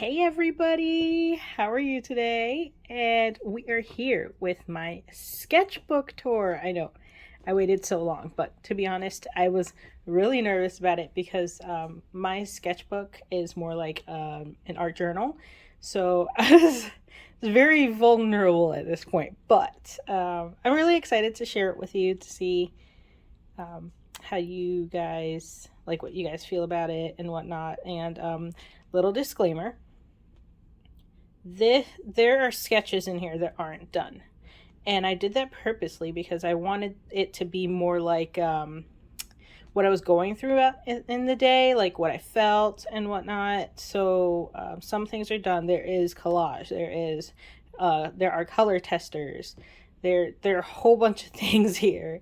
Hey everybody, how are you today? And we are here with my sketchbook tour. I know I waited so long, but to be honest, I was really nervous about it because my sketchbook is more like an art journal. So I was very vulnerable at this point, but I'm really excited to share it with you to see how you guys like what you guys feel about it and whatnot. And little disclaimer, there are sketches in here that aren't done, and I did that purposely because I wanted it to be more like what I was going through in the day, like what I felt and whatnot. So some things are done. There is collage, there are color testers, there are a whole bunch of things here,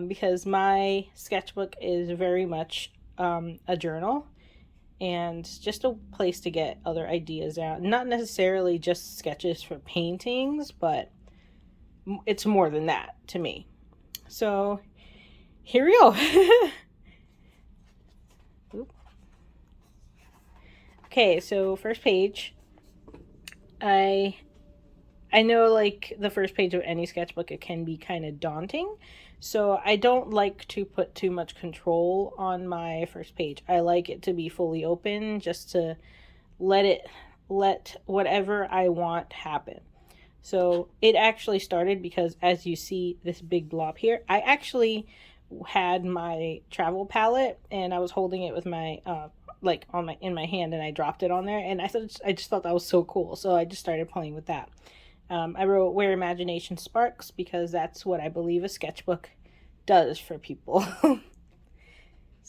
because my sketchbook is very much a journal and just a place to get other ideas out. Not necessarily just sketches for paintings, but it's more than that to me. So here we go. Okay, so first page. I know, like, the first page of any sketchbook, it can be kind of daunting. So I don't like to put too much control on my first page. I like it to be fully open, just to let whatever I want happen. So it actually started because, as you see this big blob here, I actually had my travel palette and I was holding it with my like on my in my hand, and I dropped it on there, and I just thought that was so cool, so I just started playing with that. I wrote "Where Imagination Sparks" because that's what I believe a sketchbook does for people.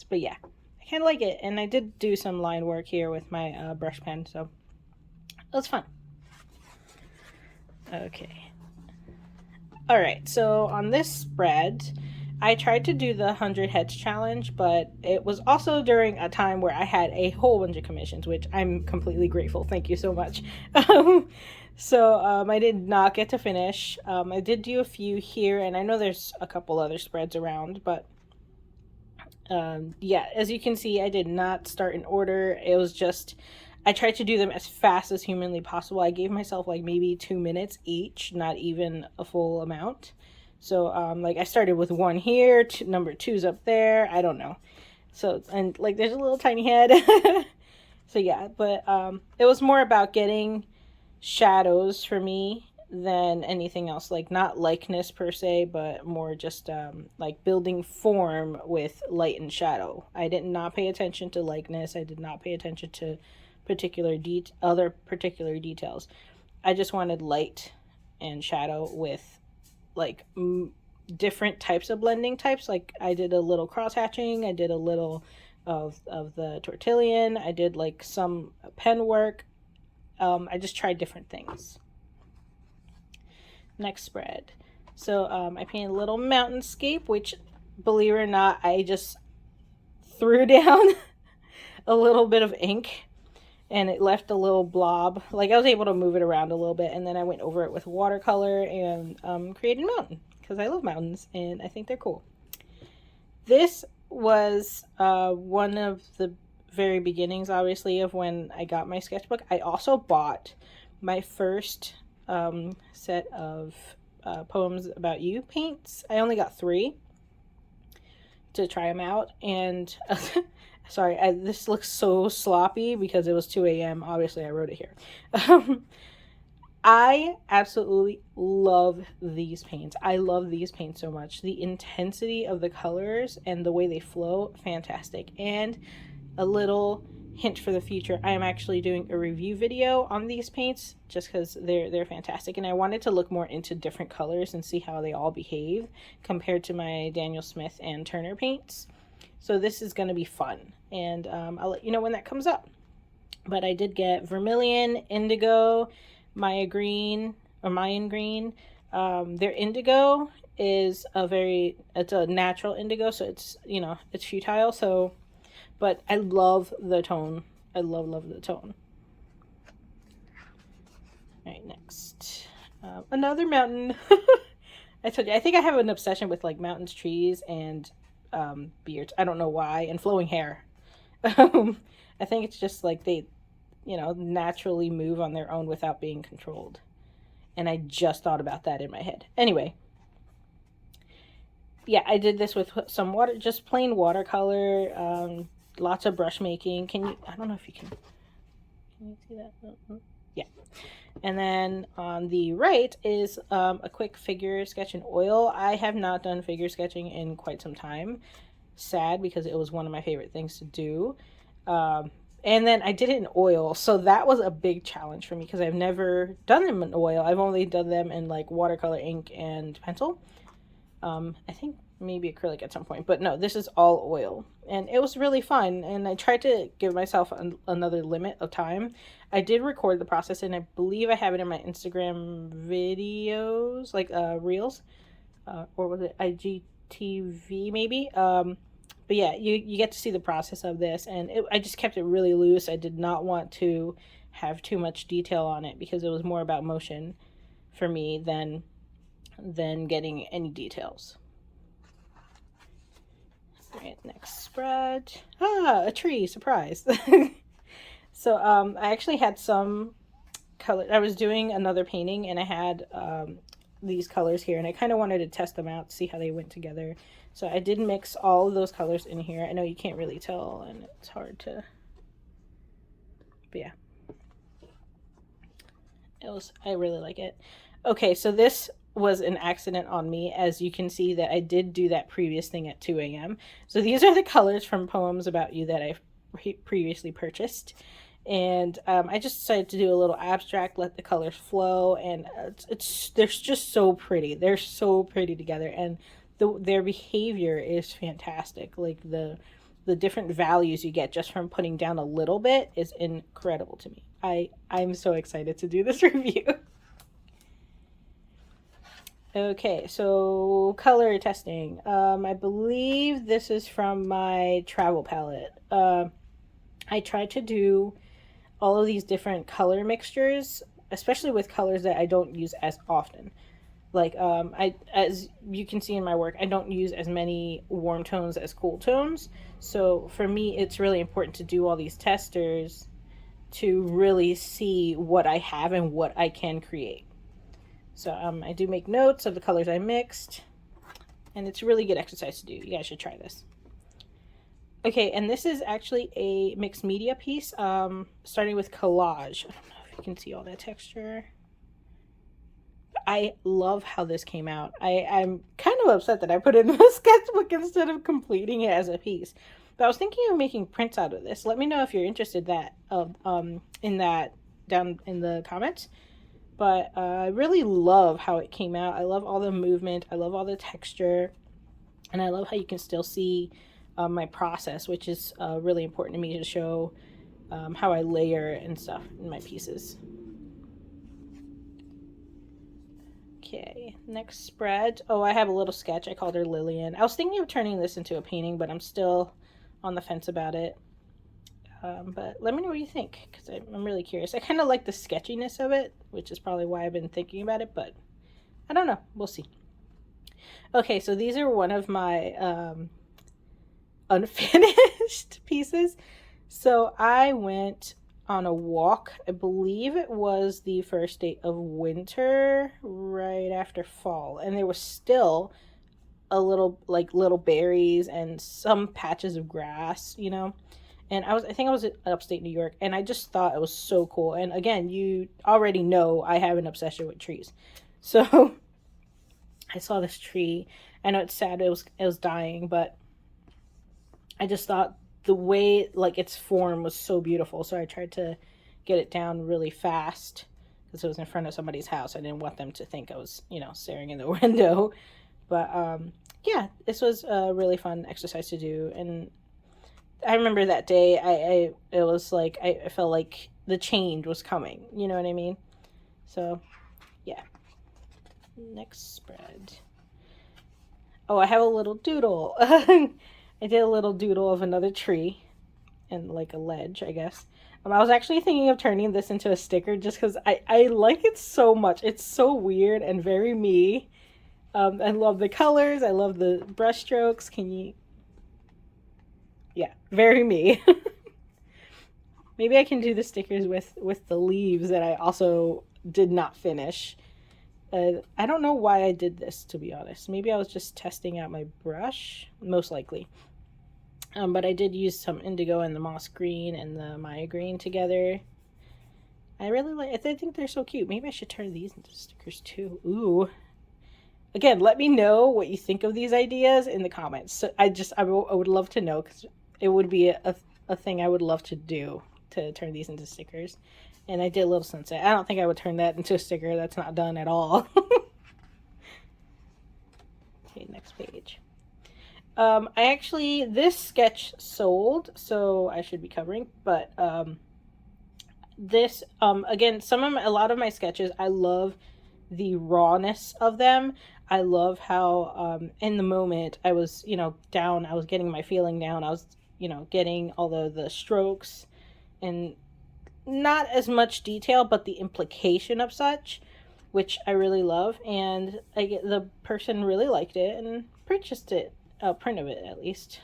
But yeah, I kind of like it, and I did do some line work here with my brush pen, so it was fun. Okay. Alright, so on this spread, I tried to do the 100 heads challenge, but it was also during a time where I had a whole bunch of commissions, which I'm completely grateful. Thank you so much. I did not get to finish. I did do a few here, and I know there's a couple other spreads around, but yeah, as you can see, I did not start in order. It was just, I tried to do them as fast as humanly possible. I gave myself like maybe 2 minutes each, not even a full amount. So like I started with one here, number two's up there. I don't know. So, and like there's a little tiny head. So yeah, but it was more about getting shadows for me than anything else. Like not likeness per se, but more just like building form with light and shadow. I did not pay attention to likeness. I did not pay attention to other particular details. I just wanted light and shadow with like different types of blending types. Like I did a little cross hatching, I did a little of the tortillon, I did like some pen work. I just tried different things. Next spread. So I painted a little mountainscape, which, believe it or not, I just threw down a little bit of ink and it left a little blob. Like I was able to move it around a little bit, and then I went over it with watercolor and created a mountain because I love mountains and I think they're cool. This was one of the very beginnings, obviously, of when I got my sketchbook. I also bought my first set of Poems About You paints. I only got 3 to try them out, and sorry, this looks so sloppy because it was 2 a.m. Obviously, I wrote it here. I absolutely love these paints. I love these paints so much. The intensity of the colors and the way they flow, fantastic. And a little hint for the future, I am actually doing a review video on these paints just because they're fantastic, and I wanted to look more into different colors and see how they all behave compared to my Daniel Smith and Turner paints. So this is going to be fun, and I'll let you know when that comes up. But I did get vermilion, indigo, Mayan green. Their indigo is it's a natural indigo, so it's futile. So, but I love the tone. I love the tone. All right, next, another mountain. I told you, I think I have an obsession with like mountains, trees, and beards. I don't know why, and flowing hair. I think it's just like you know, naturally move on their own without being controlled. And I just thought about that in my head. Anyway, yeah, I did this with some water, just plain watercolor, lots of brush making. Can you, I don't know if you can you see that? Yeah. And then on the right is a quick figure sketch in oil. I have not done figure sketching in quite some time. Sad, because it was one of my favorite things to do. And then I did it in oil, so that was a big challenge for me because I've never done them in oil. I've only done them in like watercolor ink and pencil. I think maybe acrylic at some point, but no, this is all oil, and it was really fun. And I tried to give myself another limit of time. I did record the process, and I believe I have it in my Instagram videos, like reels, or was it IGTV maybe? But yeah, you get to see the process of this, and I just kept it really loose. I did not want to have too much detail on it because it was more about motion for me than getting any details. All right, next spread. A tree, surprise. So I actually had some color. I was doing another painting, and I had these colors here, and I kind of wanted to test them out, see how they went together. So I did mix all of those colors in here. I know you can't really tell, and it's hard to, but yeah. I really like it. Okay, so this was an accident on me. As you can see that I did do that previous thing at 2 a.m. So these are the colors from Poems About You that I previously purchased. And I just decided to do a little abstract, let the colors flow, and they're just so pretty. They're so pretty together, and their behavior is fantastic. Like the different values you get just from putting down a little bit is incredible to me. I'm so excited to do this review. Okay, so color testing. I believe this is from my travel palette. I tried to do all of these different color mixtures, especially with colors that I don't use as often. Like, as you can see in my work, I don't use as many warm tones as cool tones. So for me, it's really important to do all these testers to really see what I have and what I can create. So I do make notes of the colors I mixed, and it's a really good exercise to do. You guys should try this. Okay, and this is actually a mixed media piece, starting with collage. I don't know if you can see all that texture. I love how this came out. I'm kind of upset that I put it in the sketchbook instead of completing it as a piece. But I was thinking of making prints out of this. Let me know if you're interested in that down in the comments. But I really love how it came out. I love all the movement. I love all the texture. And I love how you can still see my process, which is really important to me to show how I layer and stuff in my pieces. Okay, next spread. Oh, I have a little sketch. I called her Lillian. I was thinking of turning this into a painting, but I'm still on the fence about it. But let me know what you think, because I'm really curious. I kind of like the sketchiness of it, which is probably why I've been thinking about it, but I don't know. We'll see. Okay, so these are one of my unfinished pieces. So I went on a walk. I believe it was the first day of winter, right after fall, and there was still a little berries and some patches of grass, you know. And I think I was in upstate New York, and I just thought it was so cool. And again, you already know I have an obsession with trees. So I saw this tree. I know it's sad, it was dying, but I just thought the way, like, its form was so beautiful. So I tried to get it down really fast because it was in front of somebody's house. I didn't want them to think I was, you know, staring in the window. But yeah, this was a really fun exercise to do. And I remember that day, it was like, I felt like the change was coming. You know what I mean? So, yeah. Next spread. Oh, I have a little doodle. I did a little doodle of another tree and like a ledge, I guess. I was actually thinking of turning this into a sticker just because I like it so much. It's so weird and very me. I love the colors. I love the brush strokes. Yeah, very me. Maybe I can do the stickers with the leaves that I also did not finish. I don't know why I did this, to be honest. Maybe I was just testing out my brush, most likely. But I did use some indigo and the moss green and the Maya green together. I really like, I think they're so cute. Maybe I should turn these into stickers too. Ooh. Again, let me know what you think of these ideas in the comments. So I would love to know, because it would be a thing I would love to do, to turn these into stickers. And I did a little sunset. I don't think I would turn that into a sticker. That's not done at all. Okay, next page. This sketch sold, so I should be covering, but again, a lot of my sketches, I love the rawness of them. I love how, in the moment, I was, down, I was getting my feeling down, I was, getting all the strokes, and not as much detail, but the implication of such, which I really love, and the person really liked it and purchased it. A print of it, at least.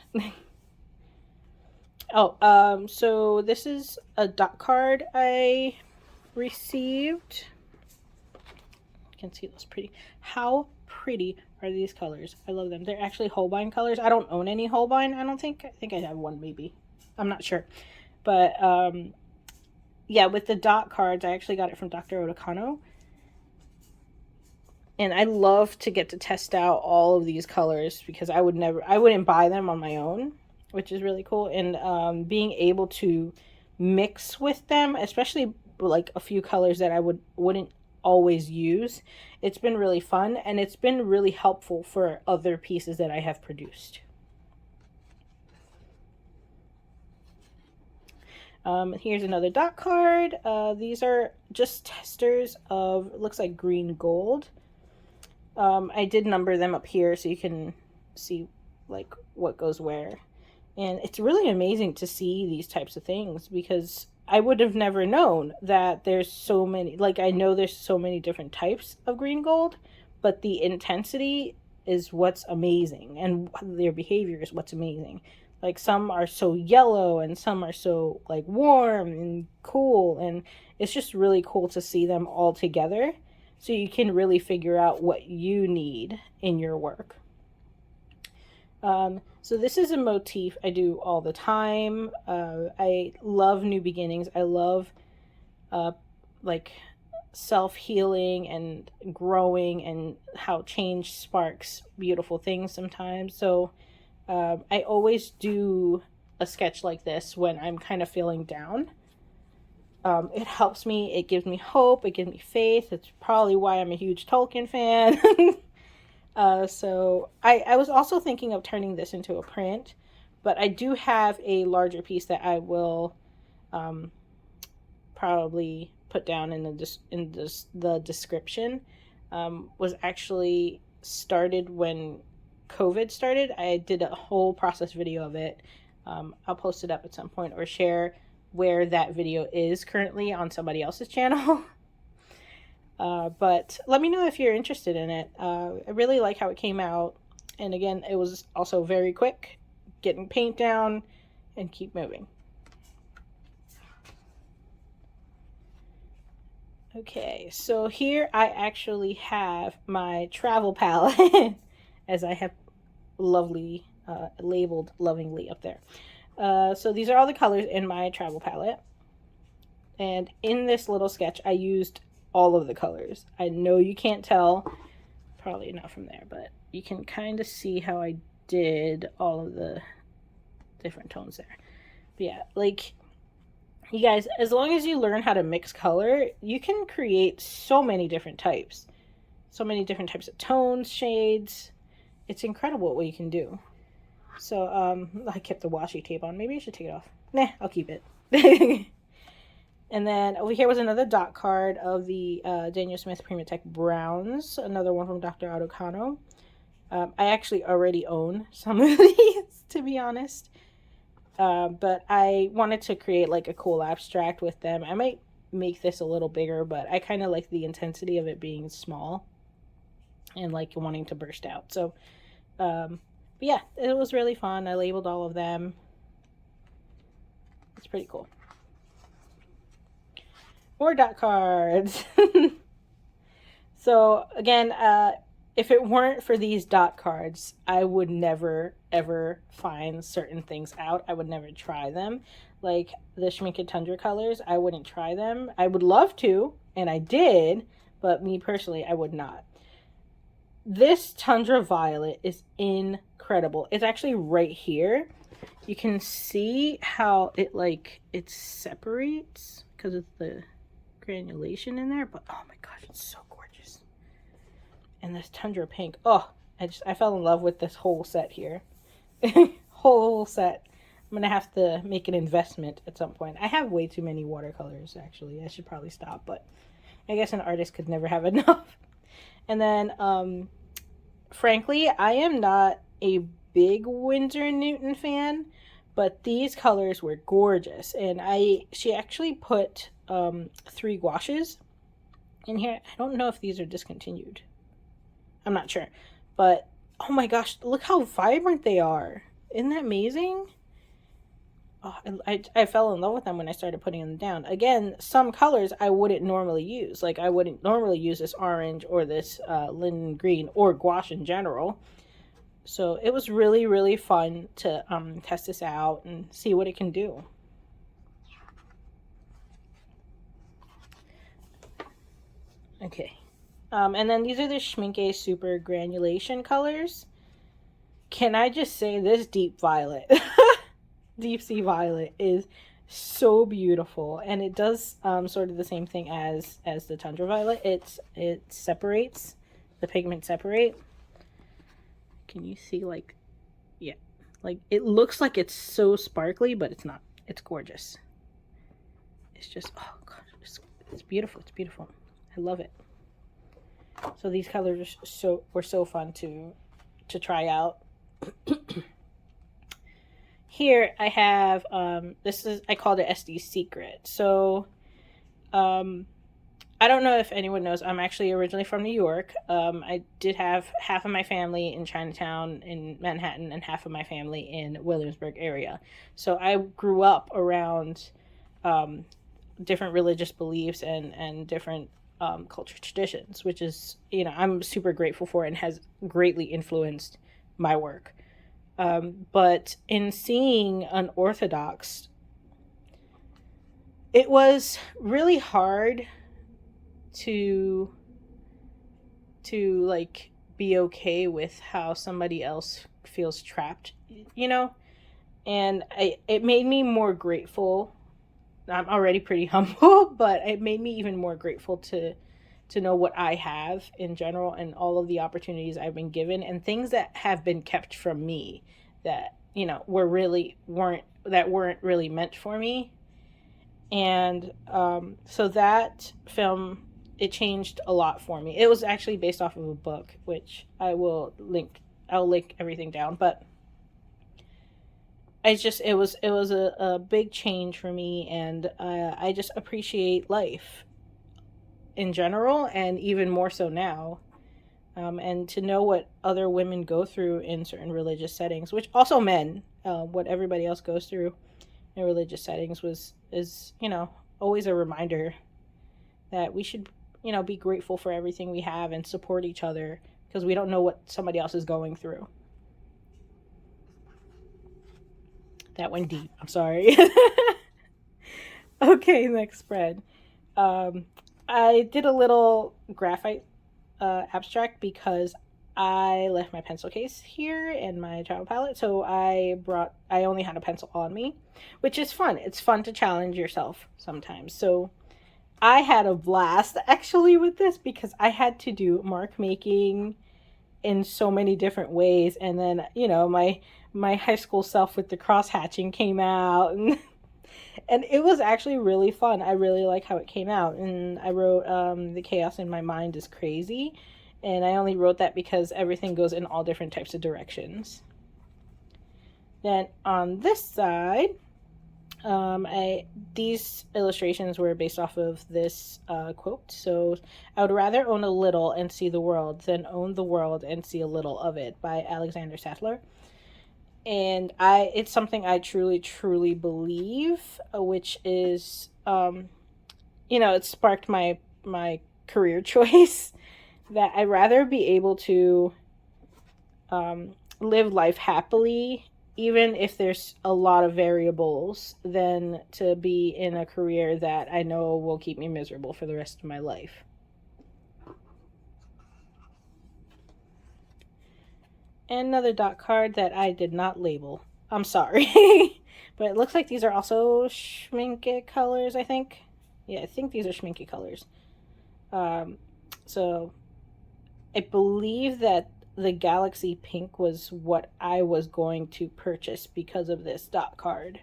So this is a dot card I received. You can see those pretty. How pretty are these colors? I love them. They're actually Holbein colors. I don't own any Holbein, I don't think. I think I have one, maybe. I'm not sure. But, yeah, with the dot cards, I actually got it from dr.oto. And I love to get to test out all of these colors, because I wouldn't buy them on my own, which is really cool. And being able to mix with them, especially like a few colors that I wouldn't always use, it's been really fun, and it's been really helpful for other pieces that I have produced. Here's another dot card. These are just testers of, it looks like green gold. I did number them up here so you can see like what goes where. And it's really amazing to see these types of things, because I would have never known that there's so many, like I know there's so many different types of green gold, but the intensity is what's amazing, and their behavior is what's amazing. Like some are so yellow and some are so like warm and cool, and it's just really cool to see them all together, so you can really figure out what you need in your work. So this is a motif I do all the time. I love new beginnings. I love like self-healing and growing, and how change sparks beautiful things sometimes. So I always do a sketch like this when I'm kind of feeling down. It helps me, it gives me hope, it gives me faith. It's probably why I'm a huge Tolkien fan. So I was also thinking of turning this into a print, but I do have a larger piece that I will probably put down in the description. Was actually started when COVID started. I did a whole process video of it. I'll post it up at some point, or share where that video is currently on somebody else's channel. But let me know if you're interested in it. I really like how it came out. And again, it was also very quick, getting paint down and keep moving. Okay, so here I actually have my travel palette, as I have lovely labeled lovingly up there. So these are all the colors in my travel palette. And in this little sketch, I used all of the colors. I know you can't tell, probably not from there, but you can kind of see how I did all of the different tones there. But yeah, like, you guys, as long as you learn how to mix color, you can create so many different types. So many different types of tones, shades. It's incredible what you can do. So, I kept the washi tape on. Maybe I should take it off. Nah, I'll keep it. And then over here was another dot card of the Daniel Smith Primatech Browns. Another one from dr.oto. I actually already own some of these, to be honest. But I wanted to create like a cool abstract with them. I might make this a little bigger, but I kind of like the intensity of it being small and like wanting to burst out. So, but yeah, it was really fun. I labeled all of them. It's pretty cool. More dot cards. So again, if it weren't for these dot cards, I would never ever find certain things out. I would never try them. Like the Schmincke Tundra colors, I wouldn't try them. I would love to, and I did, but me personally, I would not. This Tundra Violet is incredible. It's actually right here. You can see how it separates because of the granulation in there, but oh my gosh, it's so gorgeous. And this Tundra Pink, oh, I fell in love with this whole set here. Whole set. I'm gonna have to make an investment at some point. I have way too many watercolors, actually. I should probably stop, but I guess an artist could never have enough. And then, frankly, I am not a big Winsor & Newton fan, but these colors were gorgeous. And she actually put 3 gouaches in here. I don't know if these are discontinued. I'm not sure. But, oh my gosh, look how vibrant they are. Isn't that amazing? Oh, I fell in love with them when I started putting them down. Again, some colors I wouldn't normally use. Like, I wouldn't normally use this orange or this linden green or gouache in general. So it was really, really fun to test this out and see what it can do. Okay. And then these are the Schmincke Super Granulation colors. Can I just say this Deep Violet, Deep Sea Violet is so beautiful, and it does sort of the same thing as the Tundra Violet. It separates, the pigment separate. Can you see, like, yeah, like it looks like it's so sparkly, but it's not. It's gorgeous. It's just, oh gosh, it's beautiful. It's beautiful. I love it. So these colors were so fun to try out. Here I have I called it SD Secret. So I don't know if anyone knows, I'm actually originally from New York. I did have half of my family in Chinatown in Manhattan and half of my family in Williamsburg area. So I grew up around different religious beliefs and different culture traditions, which is, I'm super grateful for and has greatly influenced my work. But in seeing Unorthodox, it was really hard to like be okay with how somebody else feels trapped, and it made me more grateful. I'm already pretty humble, but it made me even more grateful to know what I have in general and all of the opportunities I've been given and things that have been kept from me that, weren't really meant for me. And so that film, it changed a lot for me. It was actually based off of a book, which I'll link everything down, but it was a big change for me, and I just appreciate life in general, and even more so now. And to know what other women go through in certain religious settings, which also men, what everybody else goes through in religious settings is always a reminder that we should, be grateful for everything we have and support each other, because we don't know what somebody else is going through. That went deep. I'm sorry. Okay, next spread. I did a little graphite abstract because I left my pencil case here and my travel palette, so I only had a pencil on me, which is fun. It's fun to challenge yourself sometimes. So I had a blast actually with this because I had to do mark making in so many different ways, and then my high school self with the cross hatching came out, and it was actually really fun. I really like how it came out, and I wrote the chaos in my mind is crazy, and I only wrote that because everything goes in all different types of directions. Then on this side, these illustrations were based off of this quote. So, I would rather own a little and see the world than own the world and see a little of it, by Alexander Sattler. And it's something I truly, truly believe, which is it sparked my career choice that I'd rather be able to live life happily, even if there's a lot of variables, than to be in a career that I know will keep me miserable for the rest of my life. And another dot card that I did not label. I'm sorry. But it looks like these are also Schminke colors, I think. Yeah, I think these are Schminke colors. So I believe that the Galaxy Pink was what I was going to purchase because of this dot card,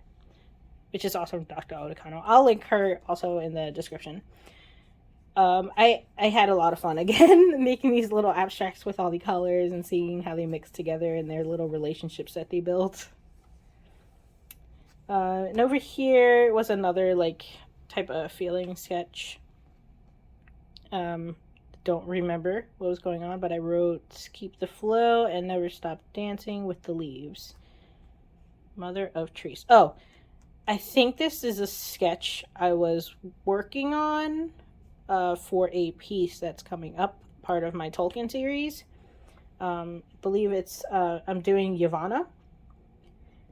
which is also from dr.oto. I'll link her also in the description. I had a lot of fun again making these little abstracts with all the colors and seeing how they mix together and their little relationships that they built. And over here was another like type of feeling sketch. Don't remember what was going on, but I wrote keep the flow and never stop dancing with the leaves. Mother of trees. Oh, I think this is a sketch I was working on for a piece that's coming up, part of my Tolkien series. I believe it's I'm doing Yavanna,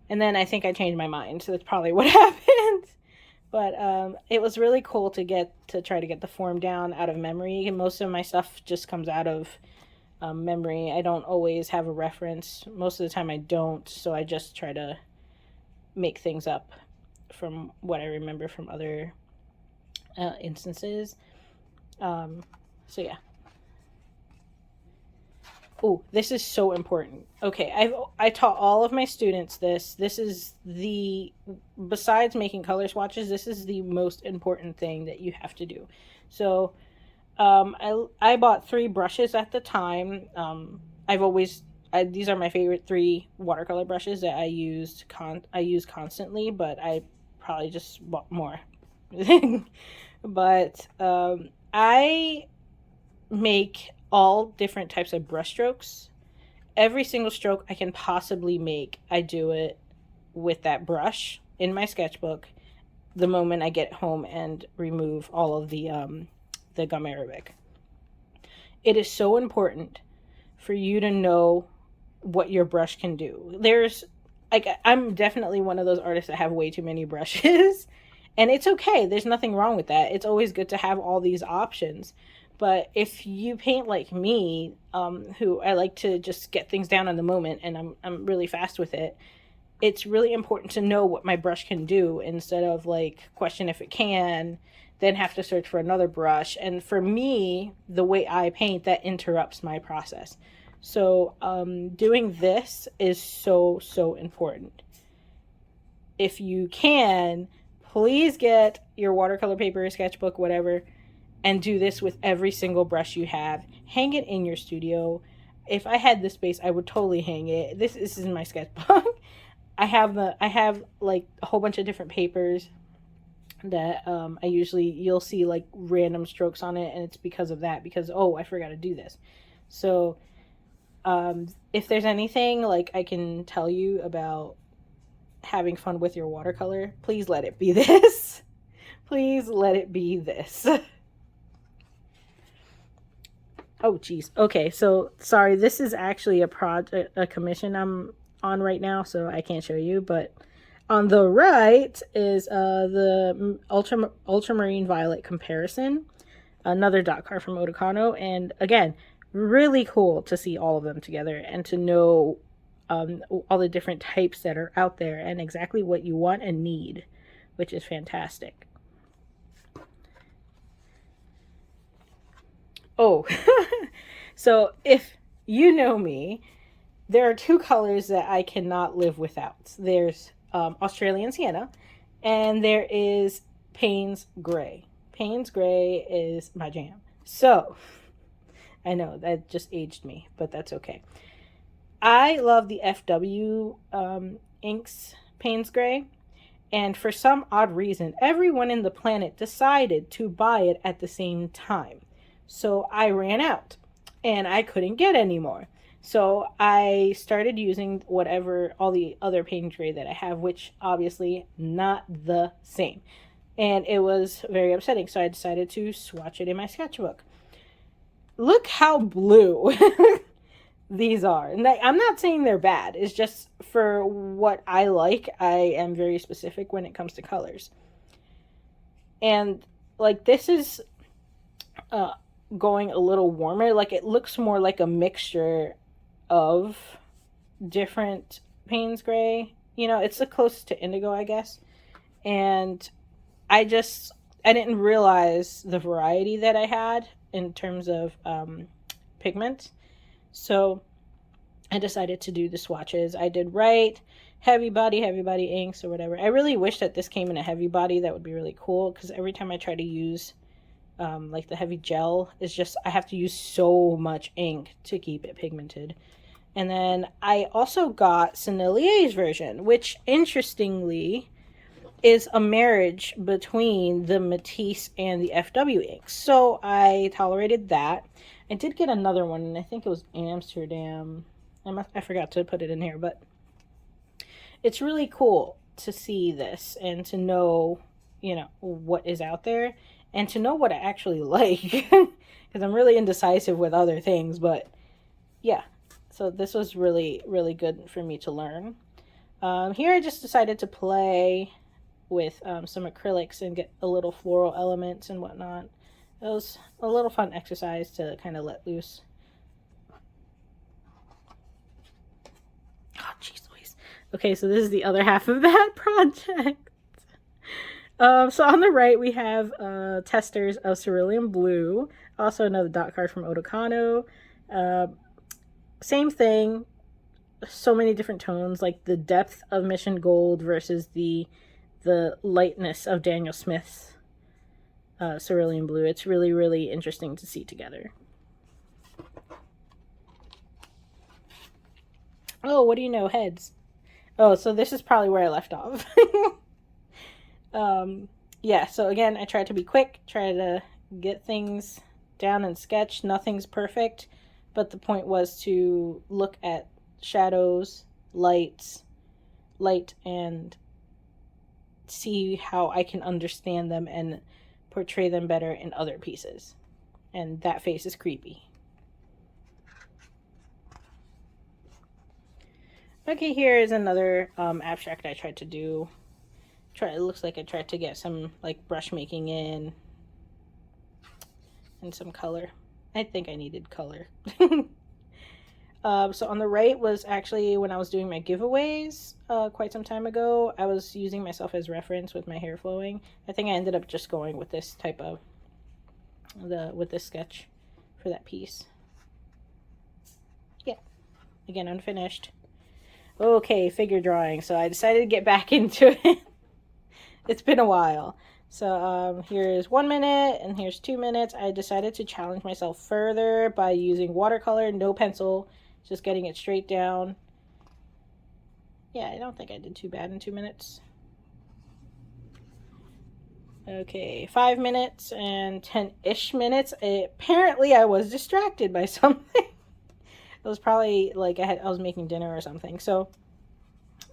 and then I think I changed my mind, so that's probably what happened. But it was really cool to try to get the form down out of memory. And most of my stuff just comes out of memory. I don't always have a reference. Most of the time I don't, so I just try to make things up from what I remember from other instances. So yeah. Oh, this is so important. Okay, I taught all of my students this. This is besides making color swatches, this is the most important thing that you have to do. So, I bought 3 brushes at the time. These are my favorite 3 watercolor brushes that I use constantly, but I probably just bought more. But I make all different types of brush strokes. Every single stroke I can possibly make, I do it with that brush in my sketchbook the moment I get home and remove all of the gum arabic. It is so important for you to know what your brush can do. I'm definitely one of those artists that have way too many brushes. And it's okay. There's nothing wrong with that. It's always good to have all these options. But if you paint like me, who I like to just get things down in the moment, and I'm really fast with it, it's really important to know what my brush can do instead of like question if it can, then have to search for another brush. And for me, the way I paint, that interrupts my process. So doing this is so, so important. If you can, please get your watercolor paper, sketchbook, whatever, and do this with every single brush you have. Hang it in your studio. If I had the space, I would totally hang it. This is in my sketchbook. I have like a whole bunch of different papers that you'll see like random strokes on it, and it's because of that, because I forgot to do this. So if there's anything like I can tell you about having fun with your watercolor, please let it be this. Please let it be this. Oh, geez. Okay, so sorry. This is actually a commission I'm on right now, so I can't show you. But on the right is the ultramarine violet comparison, another dot card from Otakano, and again, really cool to see all of them together and to know all the different types that are out there and exactly what you want and need, which is fantastic. Oh, so if you know me, there are 2 colors that I cannot live without. There's Australian Sienna, and there is Payne's Gray. Payne's Gray is my jam. So, I know that just aged me, but that's okay. I love the FW inks Payne's Gray, and for some odd reason, everyone in the planet decided to buy it at the same time. So I ran out and I couldn't get any more. So I started using all the other Payne's Gray that I have, which obviously not the same. and it was very upsetting. So I decided to swatch it in my sketchbook. Look how blue these are. And I'm not saying they're bad. It's just for what I like, I am very specific when it comes to colors. And like this is going a little warmer. Like it looks more like a mixture of different Payne's gray. You know, it's the closest to indigo, I guess. And I didn't realize the variety that I had in terms of pigment. So I decided to do the swatches. I did heavy body inks or whatever. I really wish that this came in a heavy body. That would be really cool, because every time I try to use like the heavy gel, it's just I have to use so much ink to keep it pigmented. And then I also got Sennelier's version, which interestingly is a marriage between the Matisse and the FW inks. So I tolerated that. I did get another one, and I think it was Amsterdam. I forgot to put it in here, but it's really cool to see this and to know, you know, what is out there and to know what I actually like, because I'm really indecisive with other things. But yeah, so this was really, really good for me to learn. Here I just decided to play with some acrylics and get a little floral elements and whatnot. It was a little fun exercise to kind of let loose. Oh, jeez Louise. Okay, so this is the other half of that project. So on the right, we have testers of cerulean blue. Also another dot card from Oto. Same thing. So many different tones, like the depth of Mission Gold versus the lightness of Daniel Smith's cerulean blue. It's really, really interesting to see together. Oh, what do you know? Heads. Oh, so this is probably where I left off. Yeah, so again, I tried to be quick, try to get things down and sketch. Nothing's perfect, but the point was to look at shadows, light, and see how I can understand them and portray them better in other pieces. And that face is creepy. Okay, here is another abstract I tried to do. It looks like I tried to get some like brush making in and some color. I think I needed color. So on the right was actually when I was doing my giveaways quite some time ago. I was using myself as reference with my hair flowing. I think I ended up just going with this type of with this sketch for that piece. Yeah, again, unfinished. Okay, figure drawing. So I decided to get back into it. It's been a while. So here's 1 minute and here's 2 minutes. I decided to challenge myself further by using watercolor, no pencil, just getting it straight down. Yeah, I don't think I did too bad in 2 minutes. Okay, 5 minutes and 10-ish minutes. Apparently I was distracted by something. It was probably like I was making dinner or something. So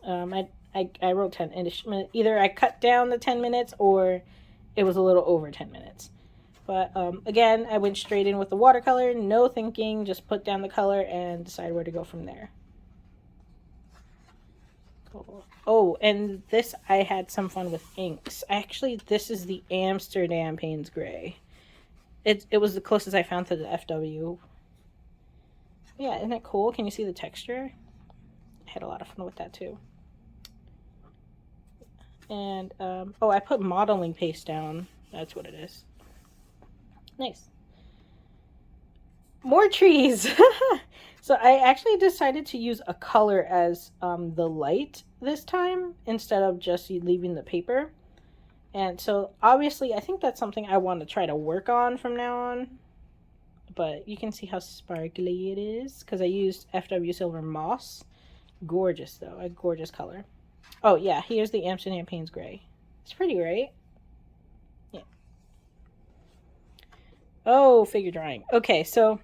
I wrote 10-ish minutes. Either I cut down the 10 minutes or it was a little over 10 minutes. But again, I went straight in with the watercolor, no thinking, just put down the color and decide where to go from there. Cool. Oh, and this, I had some fun with inks. Actually, this is the Amsterdam Payne's Gray. It was the closest I found to the FW. Yeah, isn't it cool? Can you see the texture? I had a lot of fun with that too. And, oh, I put modeling paste down. That's what it is. Nice. More trees. So I actually decided to use a color as the light this time instead of just leaving the paper. And so obviously I think that's something I want to try to work on from now on. But you can see how sparkly it is because I used FW Silver Moss. Gorgeous though, a gorgeous color. Oh yeah, here's the Amsterdam Payne's Gray. It's pretty, right? Yeah. Oh, figure drawing. Okay, so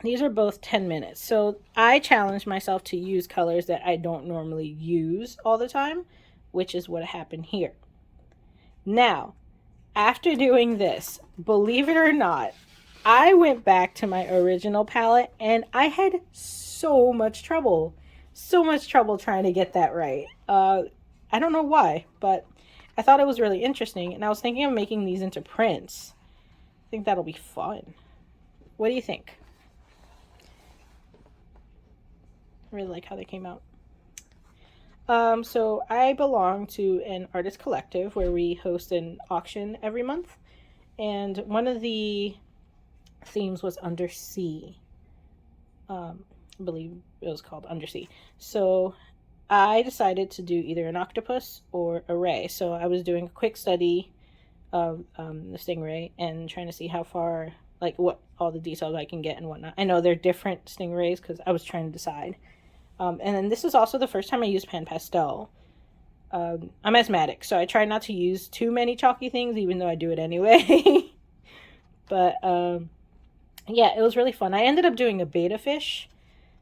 these are both 10 minutes. So I challenged myself to use colors that I don't normally use all the time, which is what happened here. Now, after doing this, believe it or not, I went back to my original palette and I had so much trouble. So much trouble trying to get that right. I don't know why, but I thought it was really interesting and I was thinking of making these into prints. I think that'll be fun. What do you think? I really like how they came out. So I belong to an artist collective where we host an auction every month. And one of the themes was undersea. I believe it was called Undersea. So I decided to do either an octopus or a ray. So I was doing a quick study of the stingray and trying to see how far, like what all the details I can get and whatnot. I know they're different stingrays because I was trying to decide. And then this is also the first time I used pan pastel. I'm asthmatic, so I try not to use too many chalky things, even though I do it anyway. But yeah, it was really fun. I ended up doing a beta fish,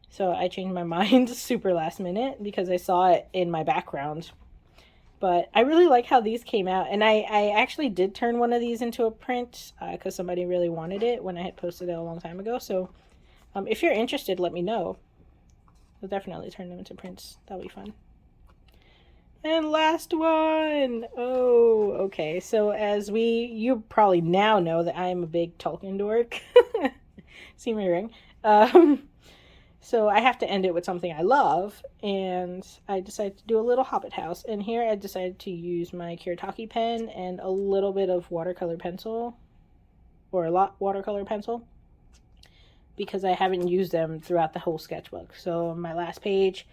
so I changed my mind super last minute because I saw it in my background. But I really like how these came out, and I actually did turn one of these into a print because somebody really wanted it when I had posted it a long time ago. So if you're interested, let me know. We'll definitely turn them into prints. That'll be fun. And last one. Oh, okay. So as you probably now know that I am a big Tolkien dork. See my ring. So I have to end it with something I love, and I decided to do a little Hobbit house. And here I decided to use my Kiritaki pen and a little bit of watercolor pencil, or a lot watercolor pencil, because I haven't used them throughout the whole sketchbook. So my last page,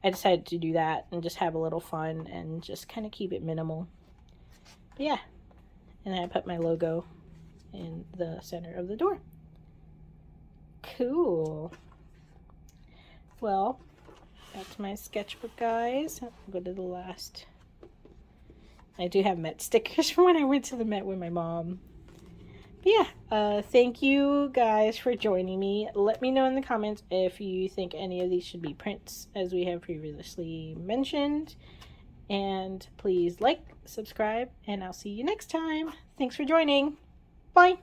I decided to do that and just have a little fun and just kind of keep it minimal. But yeah, and then I put my logo in the center of the door. Cool. Well, back to my sketchbook, guys. I'll go to the last. I do have Met stickers from when I went to the Met with my mom. But yeah, thank you guys for joining me. Let me know in the comments if you think any of these should be prints, as we have previously mentioned. And please like, subscribe, and I'll see you next time. Thanks for joining. Bye.